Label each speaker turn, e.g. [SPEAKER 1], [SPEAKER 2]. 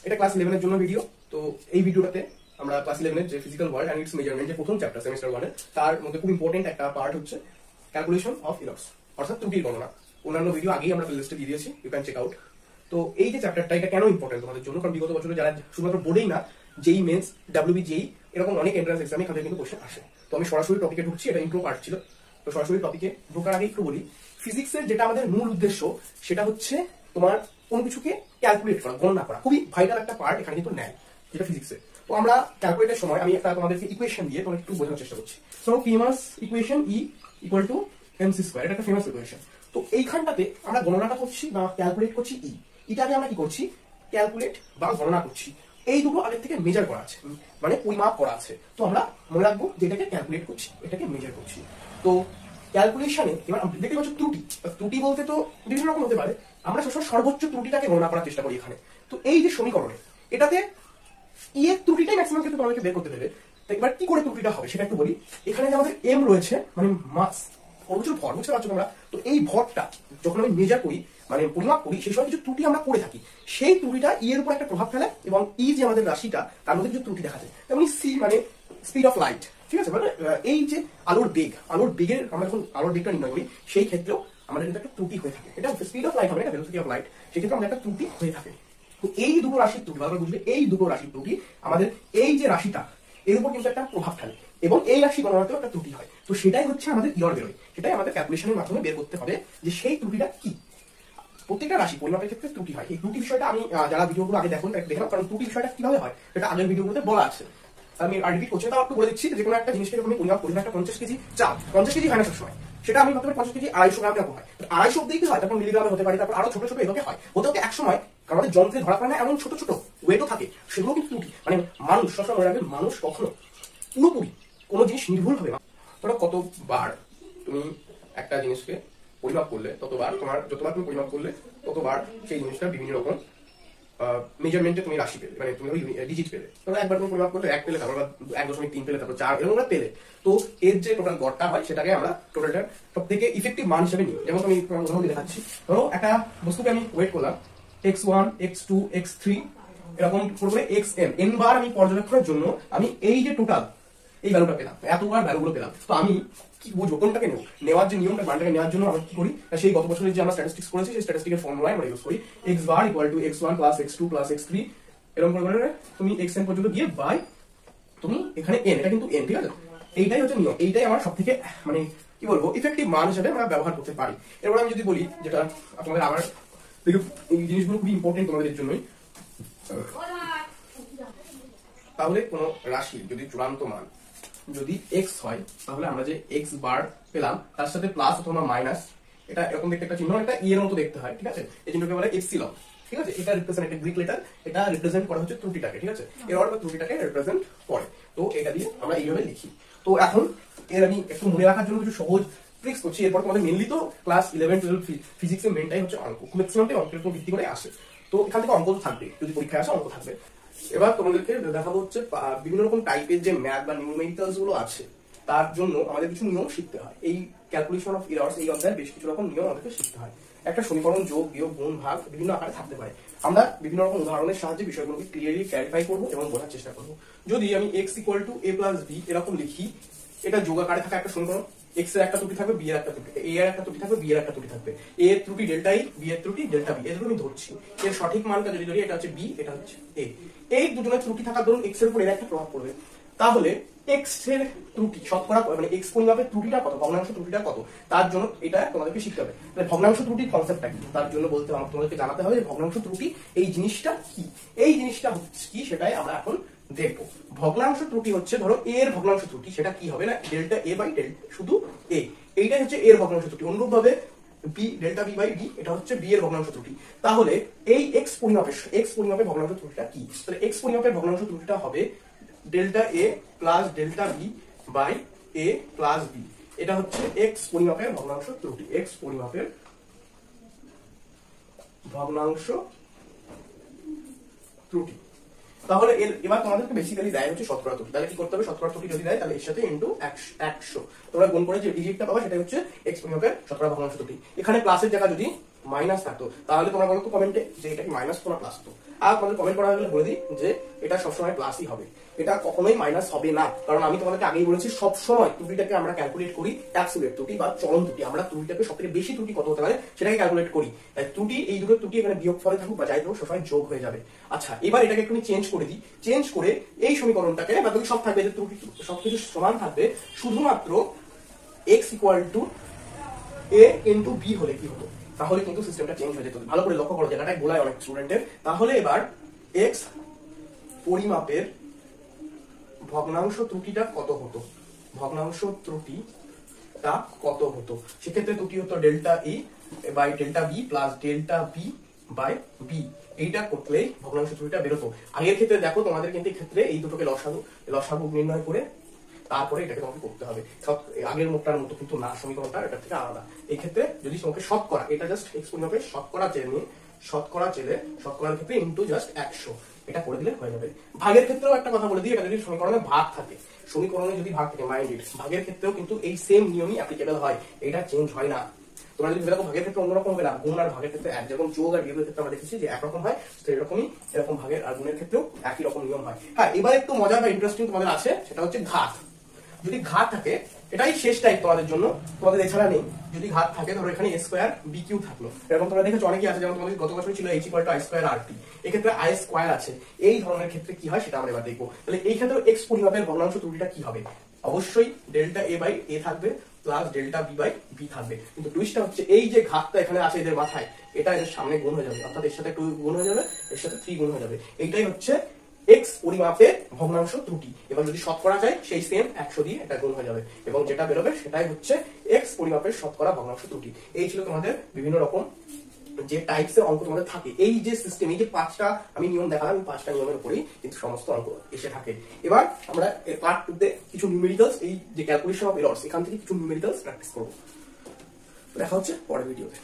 [SPEAKER 1] এটা ক্লাস 11 এর জন্য ভিডিও। তো এই ভিডিওটাতে আমরা ক্লাস 11 এর যে physical world and its measurement যে প্রথম চ্যাপ্টার সেমিস্টার 1 এর, তার মধ্যে খুব ইম্পর্টেন্ট একটা পার্ট হচ্ছে ক্যালকুলেশন অফ এরর্স, অর্থাৎ ত্রুটির গণনা। অন্যান্য ভিডিও আগেই আমরা প্লেলিস্টে দিয়ে দিয়েছি, ইউ ক্যান চেক আউট। তো এই যে চ্যাপ্টারটা, এটা কেন ইম্পর্টেন্ট তোমাদের জন্য, কারণ বিগত বছরে যারা শুধুমাত্র বোর্ডেই না, জেই মেন্স, ডাব্লিউবি জেই এরকম অনেক এন্ট্রান্স এক্সামে এখান থেকে কিন্তু কোশ্চেন আসে। তো আমি সরাসরি টপিকে ঢুকছি, এটা ইন্ট্রো পার্ট ছিল। তো সরাসরি টপিকে ঢোকার আগে একটু বলি, ফিজিক্সের যেটা আমাদের মূল উদ্দেশ্য সেটা হচ্ছে তোমার কোনো কিছুকে ক্যালকুলেট করা, গণনা করা। খুবই ভাইটাল একটা পার্ট এখানে কিন্তু নেয়, যেটা ফিজিক্সের। তো আমরা ক্যালকুলেটের সময় আমি একটা তোমাদেরকে ইকুয়েশন দিয়ে তোমাকে একটু বোঝানোর চেষ্টা করছি। So famous equation E equal to MC square, এটা একটা ফেমাস ইকুয়েশন। তো এইখানটাতে আমরা গণনাটা করছি বা ক্যালকুলেট করছি ই, এটাকে আমরা কি করছি, ক্যালকুলেট বা গণনা করছি। এই দুটো আগের থেকে মেজার করা আছে, মানে পরিমাপ করা আছে। তো আমরা মনে রাখবো যে এটাকে ক্যালকুলেট করছি, এটাকে মেজার করছি। তো ক্যালকুলেশনে এবার দেখতে পাচ্ছ ত্রুটি, ত্রুটি বলতে তো বিভিন্ন রকম হতে পারে। আমরা সবসময় সর্বোচ্চ ত্রুটিটাকে গণনা করার চেষ্টা করি এখানে। তো এই যে সমীকরণে, এটাতে ই এর ত্রুটিটাই ম্যাক্সিমাম ক্ষেত্রে তোমাদেরকে বের করতে দেবে। তো এবার কি করে ত্রুটিটা হবে সেটা একটু বলি। এখানে যে আমাদের এম রয়েছে, মানে মাস, প্রচুর ভর, বুঝতে পারছো তোমরা? তো এই ভরটা যখন আমি মেজার করি, মানে পরিমাপ করি, সেই সময় কিছু ত্রুটি আমরা করে থাকি। সেই ত্রুটিটা ই এর উপর একটা প্রভাব ফেলে, এবং ই যে আমাদের রাশিটা, তার মধ্যে কিছু ত্রুটি দেখা যায়। তেমনি সি মানে স্পিড অফ লাইট, ঠিক আছে? মানে এই যে আলোর বেগ, আলোর বেগের আমরা যখন আলোর বেগটা নির্ণয় করি, সেই ক্ষেত্রেও আমাদের কিন্তু একটা ত্রুটি হয়ে থাকে। এটা স্পিড অফ লাইট হবে, এটা ভেলোসিটি অফ লাইট, সেক্ষেত্রে আমাদের একটা ত্রুটি হয়ে থাকে। তো এই দুটো রাশির ত্রুটি, ভালো বুঝবে, এই দুটো রাশির ত্রুটি আমাদের এই যে রাশিটা, এর উপর কিন্তু একটা প্রভাব ফেলে, এবং এই রাশি গণনাতেও একটা ত্রুটি হয়। তো সেটাই হচ্ছে আমাদের ইয়র বেরোয়, সেটাই আমাদের ক্যালকুলেশনের মাধ্যমে বের করতে হবে যে সেই ত্রুটিটা কি। প্রত্যেকটা রাশি পরিমাপের ক্ষেত্রে ত্রুটি হয়। এই ত্রুটি বিষয়টা আমি যারা ভিডিওগুলো আগে দেখুন দেখলাম, কারণ ত্রুটি বিষয়টা কিভাবে হয় সেটা আগের ভিডিওগুলোতে বলা আছে। আমি আর রিপিট করছি, তাও একটু বলে দিচ্ছি যে কোনো একটা জিনিসকে যখন আমি পরিমাপ করি, একটা 50 কেজি চাল, 50 কেজি হয় না সবসময়, সেটা আমি ভাবতে পারি 50 কেজি 250 গ্রাম এরকম হয়। 250 অব্দি কি হয়, তারপর মিলিগ্রামে হতে পারে, তারপর আরো ছোট ছোট এভাবে হয়। হতে এক সময় কারণ আমাদের যন্ত্রে ধরা পড়ে না এমন ছোট ছোট ওয়েটও থাকে, সেগুলো কিন্তু ত্রুটি। মানে মানুষ সবসময় মনে রাখবে, মানুষ কখনো পুরোপুরি কোনো জিনিস নির্ভুল হবে না। ধরো কতবার তুমি একটা জিনিসকে পরিমাপ করলে, ততবার তোমার, যতবার তুমি পরিমাপ করলে ততবার সেই জিনিসটা বিভিন্ন রকম মেজারমেন্টে তুমি রাশি পেলে, মানে তুমি ডিজিট পেলে। ধরো একবার তুমি পরিমাপ করলে 1 পেলে, তারপর 1.3 পেলে, তারপর 4, এরকম পেলে। তো এর যে টোটাল গড়টা হয়, সেটাকে আমরা টোটালটার সব থেকে ইফেক্টিভ মান হিসেবে নিই। যেমন আমি উদাহরণ দিয়ে দেখাচ্ছি। ধরো একটা বস্তুকে আমি ওয়েট করলাম x1, x2, x3 এরকম করে xn, n বার আমি পর্যবেক্ষণের জন্য আমি এই যে টোটাল এই ভ্যালুটা পেলাম, এতবার ভ্যালুগুলো পেলাম। তো আমি কি বুঝবো কোনটাকে নেব? নেওয়ার যে নিয়মটা, মানটাকে নেওয়ার জন্য আমরা কি করি, সেই গত বছরের যে আমরা স্ট্যাটিস্টিক্স করেছি, সেই স্ট্যাটিস্টিকের ফর্মুলায় আমরা ইউজ করি x bar equal to x1 plus x2 plus x3, এরকম করে তুমি xn পর্যন্ত গিয়ে বাই তুমি এখানে n, এটা কিন্তু n, ঠিক আছে? এইটাই হচ্ছে নিয়ম, এইটাই আমার সব থেকে মানে কি বলবো ইফেক্টিভ মান হিসেবে আমরা ব্যবহার করতে পারি। এরপর আমি যদি বলি, যেটা তোমাদের আমার দেখো, এই জিনিসগুলো খুবই ইম্পর্টেন্ট তোমাদের জন্যই। তাহলে কোন রাশি যদি চূড়ান্ত মান যদি x হয়, তাহলে আমরা যে x বার পেলাম তার সাথে প্লাস অথবা মাইনাস, এটা এরকম দেখতে একটা চিহ্ন, এটা ই এর মতো দেখতে হয়, ঠিক আছে? এই চিহ্নকে বলে এপসিলন, ঠিক আছে? এটা রিপ্রেজেন্ট, একটা গ্রিক লেটার, এটা রিপ্রেজেন্ট করা হচ্ছে ত্রুটিটাকে, ঠিক আছে? এর অর্থ ত্রুটিটাকে রিপ্রেজেন্ট করে। তো এটা দিয়ে আমরা এইভাবে লিখি। তো এখন এর আমি একটু মনে রাখার জন্য কিছু সহজ ট্রিক্স করছি। এরপর তোমাদের মেনলি তো ক্লাস 11, 12 ফিজিক্সের মেনটাই হচ্ছে অঙ্ক, ম্যাক্সিমামটাই অঙ্কের উপর ভিত্তি করে আসে। তো এখান থেকে অঙ্ক তো থাকবে, যদি পরীক্ষায় আসে অঙ্ক থাকবে। এবার তোমাদেরকে দেখাবো হচ্ছে বিভিন্ন রকম টাইপের যে ম্যাথ বা নিউমেরিক্যালস গুলো আছে, তার জন্য আমাদের কিছু নিয়ম শিখতে হয়। এই ক্যালকুলেশন অফ এরর্স, এই অধ্যায়ে বেশ কিছু রকম নিয়ম আমাদেরকে শিখতে হয়। একটা সমীকরণ যোগ, বিয়োগ, গুণ, ভাগ বিভিন্ন আকারে থাকতে পারে। আমরা বিভিন্ন রকম উদাহরণের সাহায্যে বিষয়গুলোকে ক্লিয়ারলি ক্ল্যারিফাই করবো এবং বোঝার চেষ্টা করবো। যদি আমি x equal to a plus b এরকম লিখি, এটা যোগ আকারে থাকা একটা সমীকরণ। x এর একটা ত্রুটি থাকবে, b এর একটা ত্রুটি, a এর একটা ত্রুটি থাকবে, b এর একটা ত্রুটি থাকবে। a এর ত্রুটি ডেল্টা ই, b এর ত্রুটি ডেল্টা b, এগুলো আমি ধরছি। এর সঠিক মানটা যদি ধরি, এটা হচ্ছে b, এটা হচ্ছে a। এই দুজনের ত্রুটি থাকার দরুন x এর উপর এর একটা প্রভাব পড়বে। তাহলে x এর ত্রুটি শতকরা, মানে x পরিমাপের ত্রুটিটা কত, ভগ্নাংশ ত্রুটিটা কত, তার জন্য এটা তোমাদেরকে শিখতে হবে। তাহলে ভগ্নাংশ ত্রুটির কনসেপ্টটা কি, তার জন্য বলতে তোমাদেরকে জানাতে হবে যে ভগ্নাংশ ত্রুটি এই জিনিসটা কি। এই জিনিসটা হচ্ছে কি, সেটাই আমরা এখন দেখবো। ভগ্নাংশ ত্রুটি হচ্ছে, ধরো a এর ভগ্নাংশ ত্রুটি, সেটা কি হবে না, ডেল্টা a বাই ডেল্টা শুধু a, এইটাই হচ্ছে a এর ভগ্নাংশ ত্রুটি। অনুরূপভাবে b delta b by d, এটা হচ্ছে b এর ভগ্নাংশ ত্রুটি। তাহলে এই x পরিমাপের ভগ্নাংশ ত্রুটিটা কি? তাহলে x পরিমাপের ভগ্নাংশ ত্রুটিটা হবে delta a plus delta b by a plus b। এটা হচ্ছে x পরিমাপের ভগ্নাংশ ত্রুটি, x পরিমাপের ভগ্নাংশ ত্রুটি। তাহলে এবার তোমাদেরকে বেসিক্যালি দেয় হচ্ছে শতকরা ত্রুটি। তাহলে কি করতে হবে, শতকরা ত্রুটি যদি দেয় তাহলে এর সাথে ইনটু 100 তোমরা গুণ করে যে ডিজিটটা পাবে সেটা হচ্ছে x পরিমাপের শতকরা ভগ্নাংশ ত্রুটি। এখানে প্লাসের জায়গা যদি মাইনাস থাকতো, তাহলে তোমরা বলো তো কমেন্টে যে এটা কি মাইনাস তো না প্লাস। তো আর তোমাদের কমেন্ট করা হলে বলে দিই যে এটা সবসময় প্লাসই হবে, এটা কখনোই মাইনাস হবে না। কারণ আমি তোমাদেরকে আগেই বলেছি সবসময় ত্রুটিটাকে আমরা ক্যালকুলেট করি অ্যাবসলিউট ত্রুটি বা চরম ত্রুটি। আমরা ত্রুটিটাকে সবথেকে বেশি ত্রুটি কত হতে পারে সেটাকে ক্যালকুলেট করি। তাই ত্রুটি, এই দুটো ত্রুটি এখানে বিয়োগ ফলে থাকুক বা যাই থাকুক সবসময় যোগ হয়ে যাবে। আচ্ছা, এবার এটাকে একটু চেঞ্জ করে দিই। চেঞ্জ করে এই সমীকরণটাকে বাকি সব থাকবে, যে ত্রুটি সবকিছু সমান থাকবে, শুধুমাত্র x equal to a into b হলে কি হতো, তাহলে কিন্তু সিস্টেমটা চেঞ্জ হয়ে যেত। ভালো করে লক্ষ্য করো, জায়গাটায় গোলায় অনেক স্টুডেন্টের। তাহলে এবার x পরিমাপের ভগ্নাংশ ত্রুটিটা কত হতো, ভগ্নাংশ ত্রুটিটা কত হতো, সেক্ষেত্রে ত্রুটি হতো ডেল্টা ই by delta B plus delta B by B. এইটা করলেই ভগ্নাংশ ত্রুটিটা বেরোতো। আগের ক্ষেত্রে দেখো তোমাদের কিন্তু ক্ষেত্রে এই দুটোকে লসাগু নির্ণয় করে তারপরে এটাকে তোমাকে করতে হবে। আগের মুখটার মতো কিন্তু না, সমীকরণটা এটা থেকে আলাদা। এই ক্ষেত্রে যদি তোমাকে শতকরা, এটা জাস্ট এক্স পরিমাপে শতকরা চেনে, শতকরার ক্ষেত্রে ইন্টু জাস্ট 100 এটা করে দিলে হয়ে যাবে। ভাগের ক্ষেত্রেও একটা কথা বলে দিই, এটা যদি সমীকরণে ভাগ থাকে, সমীকরণে যদি ভাগ থাকে মাইন্ডেড, ভাগের ক্ষেত্রেও কিন্তু এই সেম নিয়মই অ্যাপ্লিকেবল হয়, এটা চেঞ্জ হয় না। তোমরা যদি দেখো ভাগের ক্ষেত্রে অন্যরকম হবে না, গুণ আর ভাগের ক্ষেত্রে এক, যেরকম যোগ আর বিয়োগের ক্ষেত্রে আমরা দেখেছি যে একরকম হয়, তো এরকমই এরকম ভাগের আর গুণের ক্ষেত্রেও একই রকম নিয়ম হয়। হ্যাঁ, এবার একটু মজার বা ইন্টারেস্টিং তোমাদের আছে, সেটা হচ্ছে ঘাত। যদি ঘাত থাকে, এটাই শেষ টাইপ তোমাদের জন্য, তোমাদের এছাড়া নেই। যদি ঘাত থাকে, ধরো এখানে a স্কয়ার বি কিউ থাকলো, এরকম তোমরা দেখেছো অনেকেই আছে, যেমন তোমাদের গত বছর ছিল h equal to i square R T, এক্ষেত্রে i স্কয়ার আছে। এই ধরনের ক্ষেত্রে কি হয় সেটা আমরা এবার দেখবো। তাহলে এই ক্ষেত্রে x পরিমাপের ভগ্নাংশ ত্রুটিটা কি হবে, অবশ্যই ডেল্টা a বাই a থাকবে plus delta B by B থাকবে। কিন্তু টুইস্টটা হচ্ছে এই যে ঘাতটা এখানে আছে এদের মাথায়, এটা এদের সামনে গুণ হয়ে যাবে, অর্থাৎ এর সাথে 2 গুণ হয়ে যাবে, এর সাথে 3 গুণ হয়ে যাবে। এইটাই হচ্ছে x পরিমাপের ভগ্নাংশ ত্রুটি। এবার যদি শতকরা যায়, সেই সেম 100 দিয়ে এটা গুণ হয়ে যাবে, এবং যেটা বেরোবে সেটাই হচ্ছে x পরিমাপের শতকরা ভগ্নাংশ ত্রুটি। এই ছিল তোমাদের বিভিন্ন রকম যে টাইপসের অঙ্ক তোমাদের থাকে। এই যে সিস্টেম, এই যে 5টা আমি নিয়ম দেখালাম, এই 5টা নিয়মের উপরেই কিন্তু সমস্ত অঙ্ক এসে থাকে। এবার আমরা পার্ট 2 তে কিছু নিউমেরিক্যালস, এই যে ক্যালকুলেশন অফ এরর্স, এখান থেকে কিছু নিউমেরিক্যালস প্র্যাকটিস করব। দেখা হচ্ছে পরের ভিডিওতে।